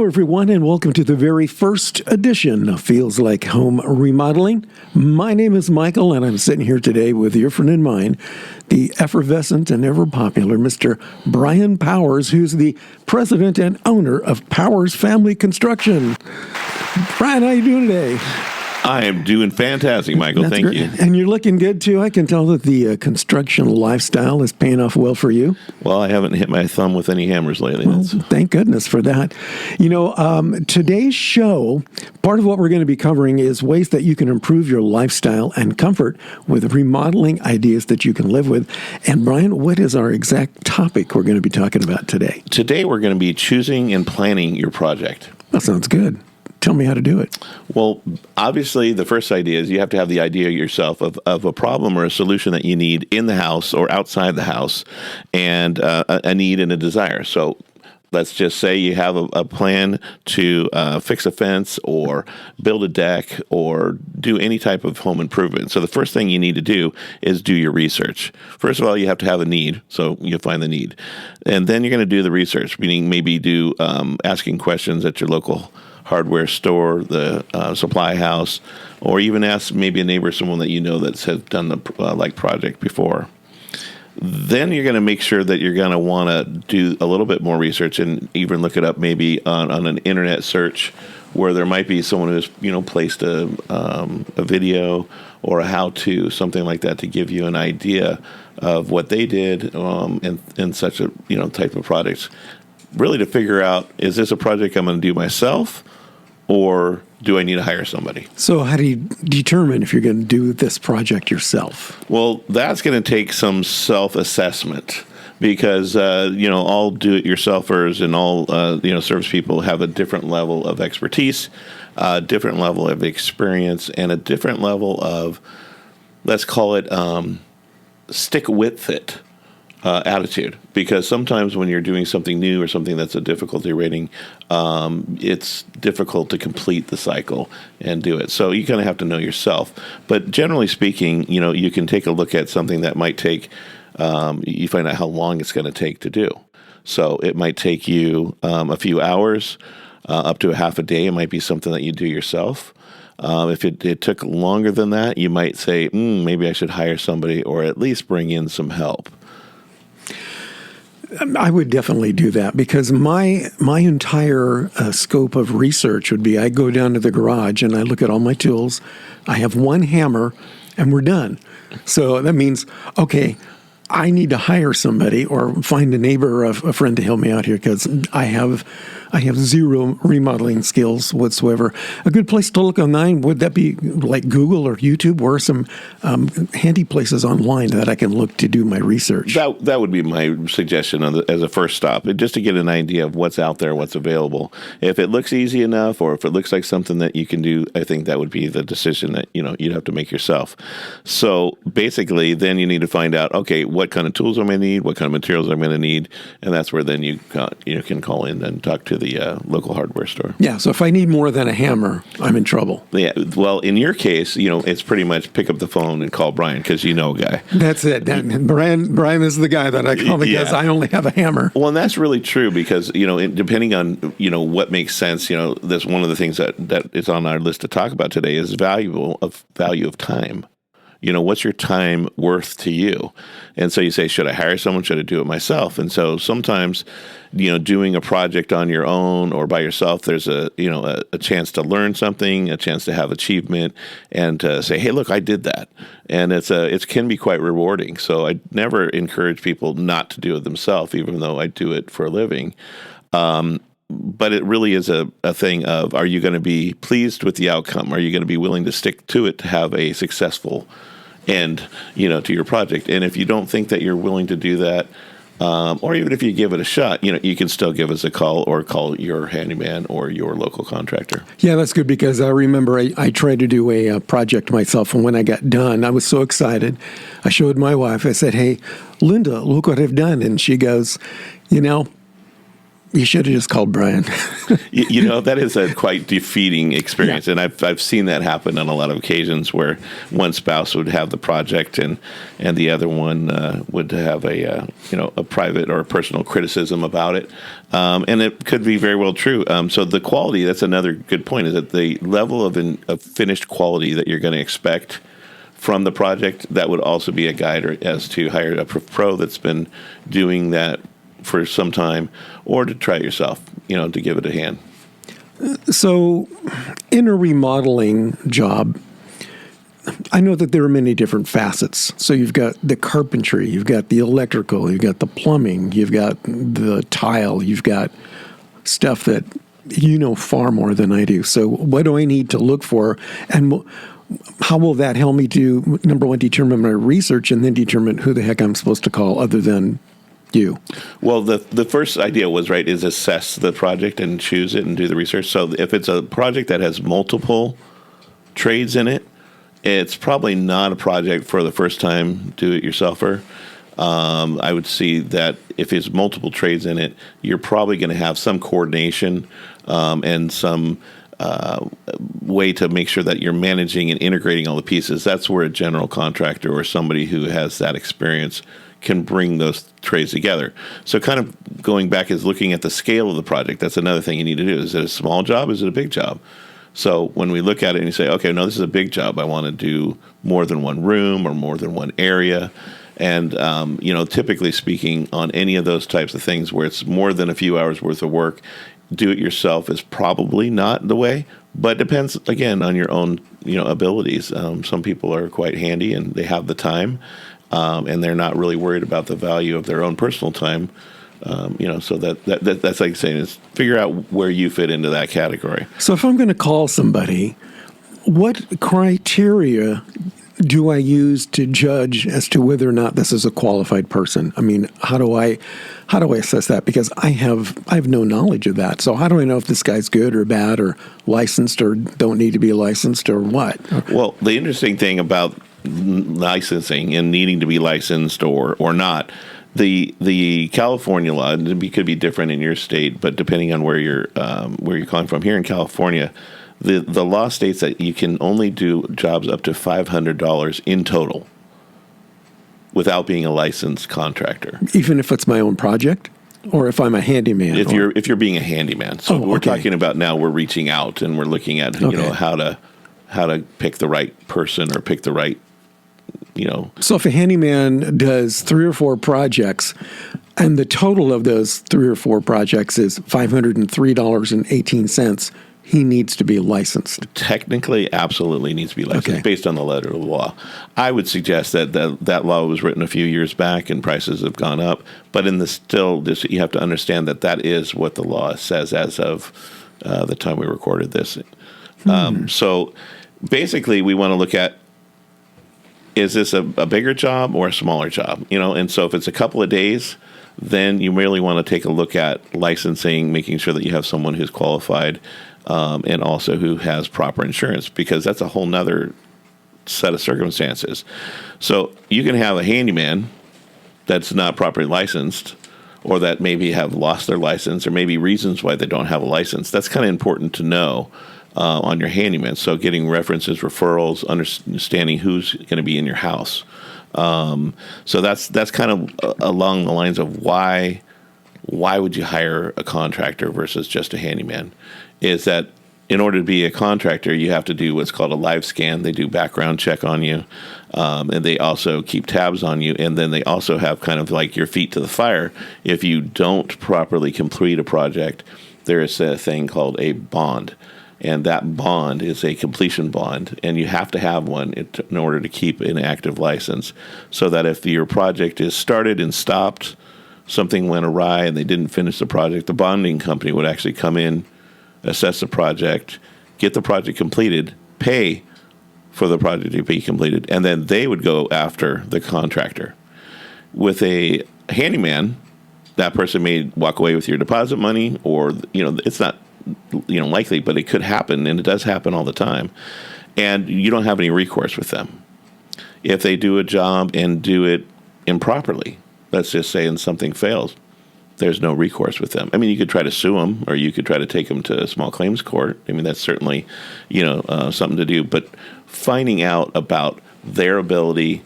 everyone, and welcome to the very first edition of Feels Like Home Remodeling. My name is Michael, and I'm sitting here today with your friend and mine, the effervescent and ever-popular Mr. Brian Powers, who's the president and owner of Powers Family Construction. Brian, how you doing today? I am doing fantastic, Michael. That's Thank great. you. And you're looking good, too. I can tell that the construction lifestyle is paying off well for you. Well, I haven't hit my thumb with any hammers lately. Well, thank goodness for that. You know, today's show, part of what we're going to be covering is ways that you can improve your lifestyle and comfort with remodeling ideas that you can live with. And Brian, what is our exact topic we're going to be talking about today? Today, we're going to be choosing and planning your project. That sounds good. Tell me how to do it. Well, obviously, the first idea is you have to have the idea yourself of a problem or a solution that you need in the house or outside the house, and a need and a desire. So let's just say you have a plan to fix a fence or build a deck or do any type of home improvement. So the first thing you need to do is do your research. First of all, you have to have a need, so you find the need. And then you're going to do the research, meaning maybe do asking questions at your local hardware store, the supply house, or even ask maybe a neighbor, someone that you know that's has done the project before. Then you're going to make sure that you're going to want to do a little bit more research and even look it up maybe on an internet search where there might be someone who's placed a video or a how-to, something like that, to give you an idea of what they did in such a type of projects. Really to figure out, is this a project I'm going to do myself, or do I need to hire somebody? So how do you determine if you're going to do this project yourself? Well, that's going to take some self-assessment because, all do-it-yourselfers and all, service people have a different level of expertise, a different level of experience, and a different level of, let's call it, stick with it. Attitude, because sometimes when you're doing something new or something that's a difficulty rating, it's difficult to complete the cycle and do it. So you kind of have to know yourself. But generally speaking, you can take a look at something that might take, you find out how long it's going to take to do. So it might take you a few hours, up to a half a day. It might be something that you do yourself. If it took longer than that, you might say, maybe I should hire somebody or at least bring in some help. I would definitely do that because my entire scope of research would be I go down to the garage and I look at all my tools. I have one hammer and we're done. So that means, okay, I need to hire somebody or find a neighbor or a friend to help me out here because I have zero remodeling skills whatsoever. A good place to look online, would that be like Google or YouTube? Or some handy places online that I can look to do my research? That would be my suggestion as a first stop, just to get an idea of what's out there, what's available. If it looks easy enough or if it looks like something that you can do, I think that would be the decision that you'd have to make yourself. So basically, then you need to find out, okay, what kind of tools I'm going to need, what kind of materials I'm going to need, and that's where then you can call in and talk to the local hardware store. Yeah, so if I need more than a hammer, I'm in trouble. Yeah, well, in your case, it's pretty much pick up the phone and call Brian because you know a guy. That's it. Brian is the guy that I call because I only have a hammer. Well, and that's really true because, depending on, what makes sense, that's one of the things that is on our list to talk about today is value of time. What's your time worth to you? And so you say, should I hire someone? Should I do it myself? And so sometimes, doing a project on your own or by yourself, there's a chance to learn something, a chance to have achievement and to say, hey, look, I did that. And it can be quite rewarding. So I never encourage people not to do it themselves, even though I do it for a living. But it really is a thing of, are you going to be pleased with the outcome? Are you going to be willing to stick to it to have a successful end, to your project? And if you don't think that you're willing to do that, or even if you give it a shot, you can still give us a call or call your handyman or your local contractor. Yeah, that's good because I remember I tried to do a project myself, and when I got done, I was so excited. I showed my wife. I said, hey, Linda, look what I've done. And she goes, You should have just called Brian. That is a quite defeating experience. Yeah. And I've seen that happen on a lot of occasions where one spouse would have the project and the other one would have a private or a personal criticism about it. And it could be very well true. So the quality, that's another good point, is that the level of finished quality that you're going to expect from the project, that would also be a guide as to hire a pro that's been doing that for some time, or to try it yourself, to give it a hand. So in a remodeling job, I know that there are many different facets. So you've got the carpentry, you've got the electrical, you've got the plumbing, you've got the tile, you've got stuff that you know far more than I do. So what do I need to look for? And how will that help me to, number one, determine my research, and then determine who the heck I'm supposed to call other than you? Well, the first idea is assess the project and choose it and do the research. So if it's a project that has multiple trades in it, it's probably not a project for the first time do-it-yourselfer. I would see that if there's multiple trades in it, you're probably going to have some coordination and some way to make sure that you're managing and integrating all the pieces. That's where a general contractor or somebody who has that experience can bring those trades together. So kind of going back is looking at the scale of the project. That's another thing you need to do. Is it a small job? Is it a big job? So when we look at it and you say, okay, no, this is a big job. I want to do more than one room or more than one area. And, typically speaking, on any of those types of things where it's more than a few hours worth of work, do it yourself is probably not the way, but depends, again, on your own, abilities. Some people are quite handy and they have the time, and they're not really worried about the value of their own personal time. So that's like saying is figure out where you fit into that category. So if I'm going to call somebody, what criteria do I use to judge as to whether or not this is a qualified person? I mean, how do I assess that? Because I have no knowledge of that. So how do I know if this guy's good or bad or licensed or don't need to be licensed or what? Well, the interesting thing about licensing and needing to be licensed or not, the California law could be different in your state, but depending on where you're calling from, here in California, the law states that you can only do jobs up to $500 in total without being a licensed contractor. Even if it's my own project, or if I'm a handyman. If you're being a handyman, so we're talking about now. We're reaching out and we're looking at how to pick the right person or pick the right. So if a handyman does 3 or 4 projects, and the total of those 3 or 4 projects is $503.18, he needs to be licensed. Technically, absolutely needs to be licensed based on the letter of the law. I would suggest that law was written a few years back and prices have gone up. But you have to understand that is what the law says as of the time we recorded this. So basically, we want to look at, is this a bigger job or a smaller job? And so if it's a couple of days, then you really want to take a look at licensing, making sure that you have someone who's qualified, and also who has proper insurance, because that's a whole nother set of circumstances. So you can have a handyman that's not properly licensed, or that maybe have lost their license, or maybe reasons why they don't have a license. That's kind of important to know on your handyman. So getting references, referrals, understanding who's going to be in your house. So that's kind of along the lines of why would you hire a contractor versus just a handyman, is that in order to be a contractor, you have to do what's called a live scan. They do background check on you, and they also keep tabs on you, and then they also have kind of like your feet to the fire. If you don't properly complete a project, there is a thing called a bond, and that bond is a completion bond, and you have to have one in order to keep an active license, so that if your project is started and stopped, something went awry and they didn't finish the project, the bonding company would actually come in, assess the project, get the project completed, pay for the project to be completed, and then they would go after the contractor. With a handyman, that person may walk away with your deposit money, or it's not likely, but it could happen, and it does happen all the time, and you don't have any recourse with them. If they do a job and do it improperly, let's just say, and something fails, there's no recourse with them. I mean, you could try to sue them, or you could try to take them to a small claims court. I mean, that's certainly, something to do. But finding out about their ability,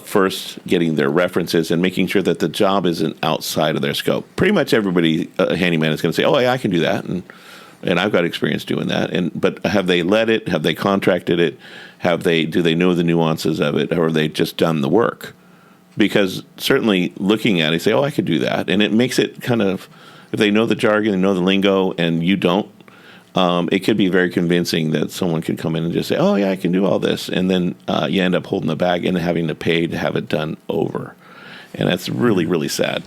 first getting their references and making sure that the job isn't outside of their scope. Pretty much everybody, a handyman, is going to say, "Oh, yeah, I can do that," and I've got experience doing that. But have they led it? Have they contracted it? Do they know the nuances of it, or have they just done the work? Because certainly looking at it, say, "Oh, I could do that," and it makes it kind of, if they know the jargon, they know the lingo, and you don't, it could be very convincing that someone could come in and just say, "Oh, yeah, I can do all this," and then you end up holding the bag and having to pay to have it done over, and that's really, really sad.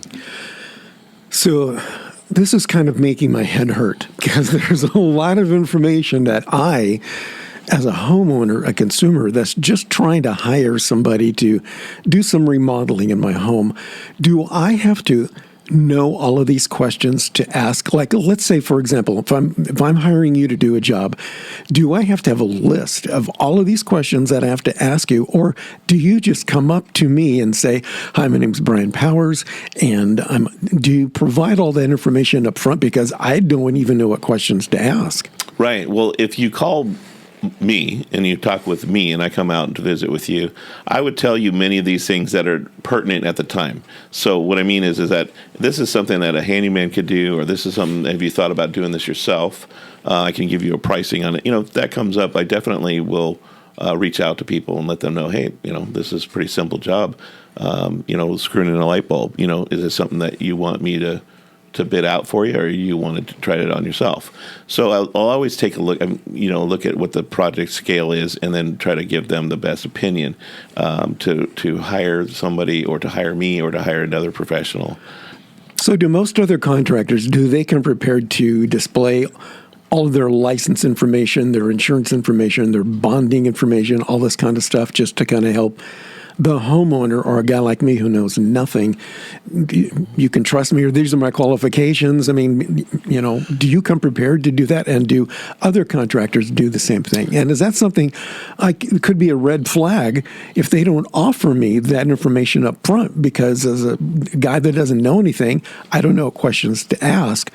So this is kind of making my head hurt because there's a lot of information that I, as a homeowner, a consumer that's just trying to hire somebody to do some remodeling in my home, do I have to know all of these questions to ask? Like, let's say, for example, if I'm hiring you to do a job, do I have to have a list of all of these questions that I have to ask you, or do you just come up to me and say, "Hi, my name's Brian Powers," and do you provide all that information up front, because I don't even know what questions to ask? Right. Well, if you call me and you talk with me and I come out to visit with you, I would tell you many of these things that are pertinent at the time. So what I mean is that this is something that a handyman could do, or this is something, have you thought about doing this yourself? I can give you a pricing on it. If that comes up, I definitely will reach out to people and let them know, hey, this is a pretty simple job. Screwing in a light bulb, is this something that you want me to bid out for you, or you want to try it on yourself? So I'll always take a look, look at what the project scale is, and then try to give them the best opinion to hire somebody, or to hire me, or to hire another professional. So do most other contractors, do they come prepared to display all of their license information, their insurance information, their bonding information, all this kind of stuff, just to kind of help the homeowner, or a guy like me who knows nothing? You can trust me, or these are my qualifications? I mean, do you come prepared to do that? And do other contractors do the same thing? And is that something could be a red flag if they don't offer me that information up front? Because as a guy that doesn't know anything, I don't know what questions to ask.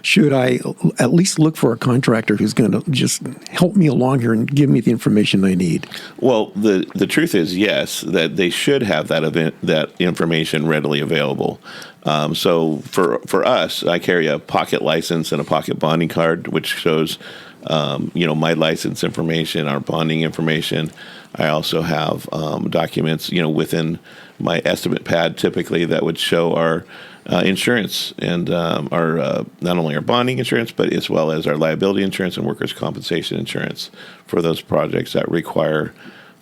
Should I at least look for a contractor who's going to just help me along here and give me the information I need? Well, the truth is, yes, that they should have that information readily available. So for us, I carry a pocket license and a pocket bonding card, which shows, my license information, our bonding information. I also have documents, within my estimate pad, typically, that would show our insurance and our not only our bonding insurance, but as well as our liability insurance and workers' compensation insurance for those projects that require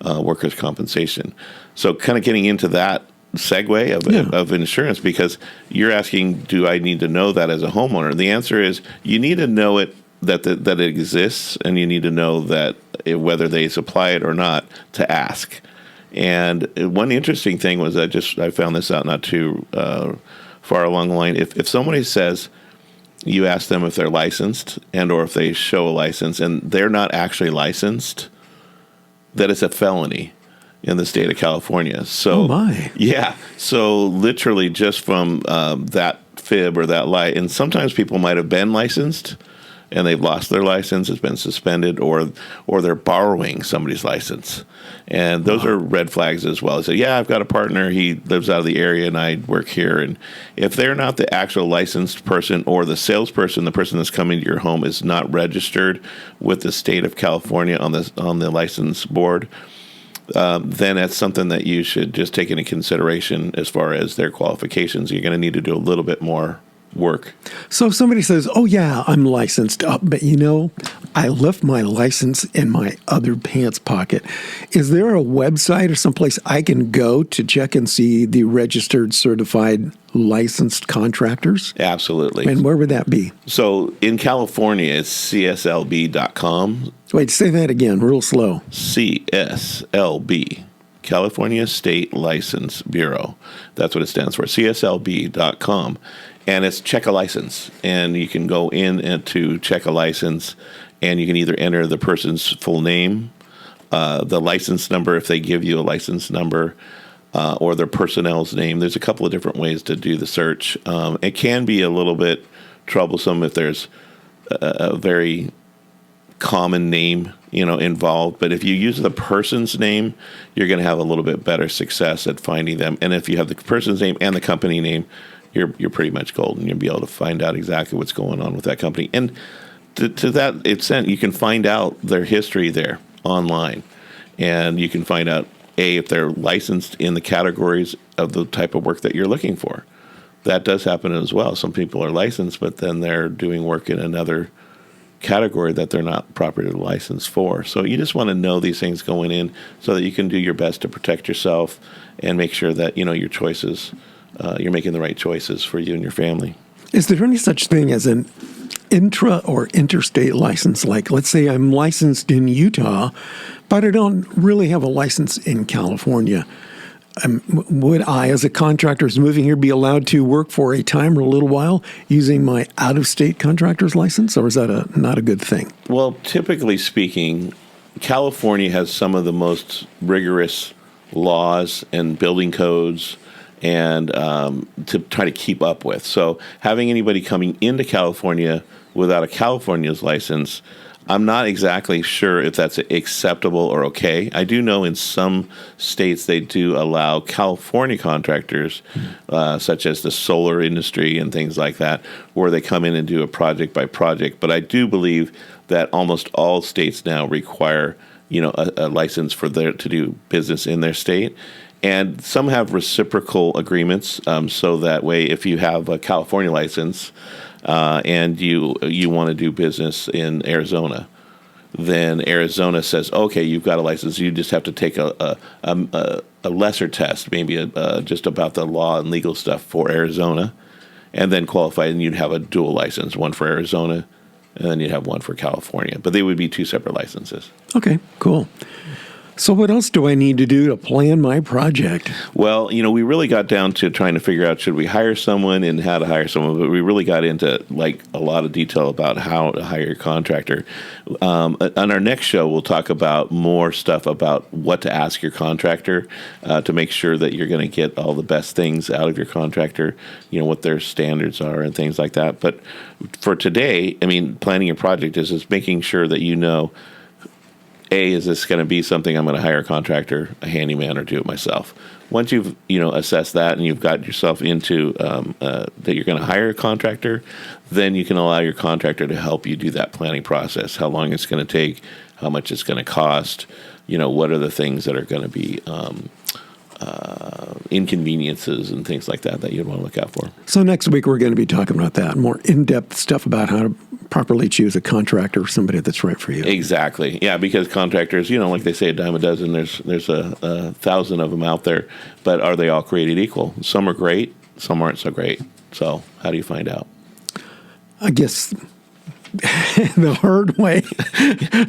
workers' compensation. So kind of getting into that segue of insurance, because you're asking, do I need to know that as a homeowner? The answer is, you need to know it, that it exists, and you need to know that whether they supply it or not, to ask. And one interesting thing was I found this out not too far along the line. If somebody says, you ask them if they're licensed, and or if they show a license and they're not actually licensed, that it's a felony in the state of California. So, oh my. Yeah. So literally just from that fib or that lie, and sometimes people might have been licensed and they've lost their license, it's been suspended, or they're borrowing somebody's license. And those are red flags as well. So, yeah, I've got a partner, he lives out of the area and I work here. And if they're not the actual licensed person, or the salesperson, the person that's coming to your home, is not registered with the state of California on the license board, then that's something that you should just take into consideration as far as their qualifications. You're going to need to do a little bit more work. So if somebody says, "Oh yeah, I'm licensed," but I left my license in my other pants pocket, is there a website or someplace I can go to check and see the registered, certified, licensed contractors? Absolutely. And where would that be? So in California, it's cslb.com. Wait, say that again, real slow. CSLB. California State License Bureau. That's what it stands for, cslb.com. And it's check a license. And you can go in and to check a license, and you can either enter the person's full name, the license number if they give you a license number, or their personnel's name. There's a couple of different ways to do the search. It can be a little bit troublesome if there's a very common name, involved. But if you use the person's name, you're going to have a little bit better success at finding them. And if you have the person's name and the company name, you're pretty much golden. You'll be able to find out exactly what's going on with that company. And to that extent, you can find out their history there online. And you can find out, if they're licensed in the categories of the type of work that you're looking for. That does happen as well. Some people are licensed, but then they're doing work in another category that they're not properly licensed for. So you just want to know these things going in so that you can do your best to protect yourself and make sure that, your choices, you're making the right choices for you and your family. Is there any such thing as an intra or interstate license? Like, let's say I'm licensed in Utah, but I don't really have a license in California. Would I, as a contractor who's moving here, be allowed to work for a time or a little while using my out-of-state contractor's license, or is that not a good thing? Well, typically speaking, California has some of the most rigorous laws and building codes and to try to keep up with. So having anybody coming into California without a California's license, I'm not exactly sure if that's acceptable or okay. I do know in some states they do allow California contractors, such as the solar industry and things like that, where they come in and do a project by project. But I do believe that almost all states now require, a license for to do business in their state. And some have reciprocal agreements, so that way if you have a California license, and you want to do business in Arizona, then Arizona says, okay, you've got a license. You just have to take a lesser test, maybe just about the law and legal stuff for Arizona, and then qualify, and you'd have a dual license, one for Arizona, and then you'd have one for California. But they would be two separate licenses. Okay, cool. So what else do I need to do to plan my project? Well, we really got down to trying to figure out, should we hire someone and how to hire someone, but we really got into a lot of detail about how to hire a contractor. On our next show, we'll talk about more stuff about what to ask your contractor to make sure that you're going to get all the best things out of your contractor, what their standards are and things like that. But for today, planning your project is just making sure that is this going to be something I'm going to hire a contractor, a handyman, or do it myself? Once you've assessed that and you've got yourself into that you're going to hire a contractor, then you can allow your contractor to help you do that planning process. How long it's going to take, how much it's going to cost, what are the things that are going to be inconveniences and things like that you'd want to look out for. So next week we're going to be talking about that, more in-depth stuff about how to properly choose a contractor or somebody that's right for you. Exactly. Yeah, because contractors, like they say, a dime a dozen, there's a 1,000 of them out there, but are they all created equal? Some are great, some aren't so great. So how do you find out? I guess the hard way.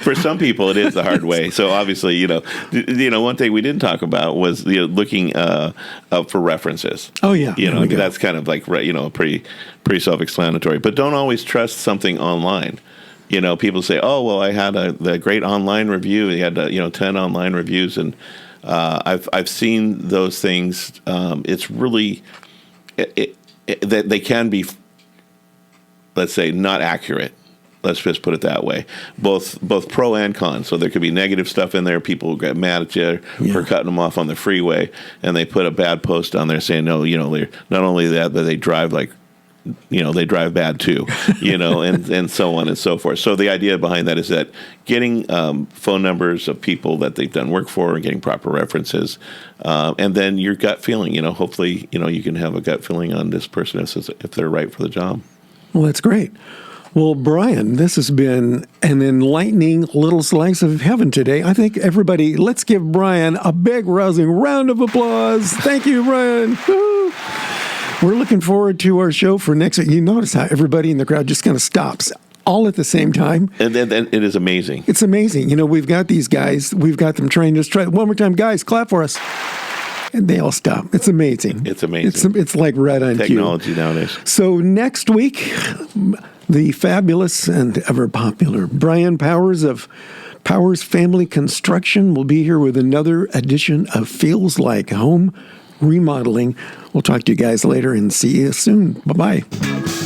For some people, it is the hard way. So obviously, one thing we didn't talk about was looking up for references. Oh yeah, that's kind of like pretty self-explanatory. But don't always trust something online. People say, "Oh, well, I had the great online review. He had 10 online reviews," and I've seen those things. It's really that they can be, let's say, not accurate. Let's just put it that way. Both pro and con. So there could be negative stuff in there. People get mad at you for cutting them off on the freeway, and they put a bad post on there saying, no, they're not only that, but they drive they drive bad too, and so on and so forth. So the idea behind that is that getting phone numbers of people that they've done work for and getting proper references, and then your gut feeling. Hopefully, you can have a gut feeling on this person if they're right for the job. Well, that's great. Well, Brian, this has been an enlightening little slice of heaven today. I think everybody, let's give Brian a big, rousing round of applause. Thank you, Brian. Woo. We're looking forward to our show for next week. You notice how everybody in the crowd just kind of stops all at the same time. And it is amazing. It's amazing. We've got these guys. We've got them trained. Just try one more time. Guys, clap for us. And they all stop. It's amazing. It's amazing. It's like right on cue. Technology nowadays. So next week, the fabulous and ever popular Brian Powers of Powers Family Construction will be here with another edition of Feels Like Home Remodeling. We'll talk to you guys later and see you soon. Bye-bye.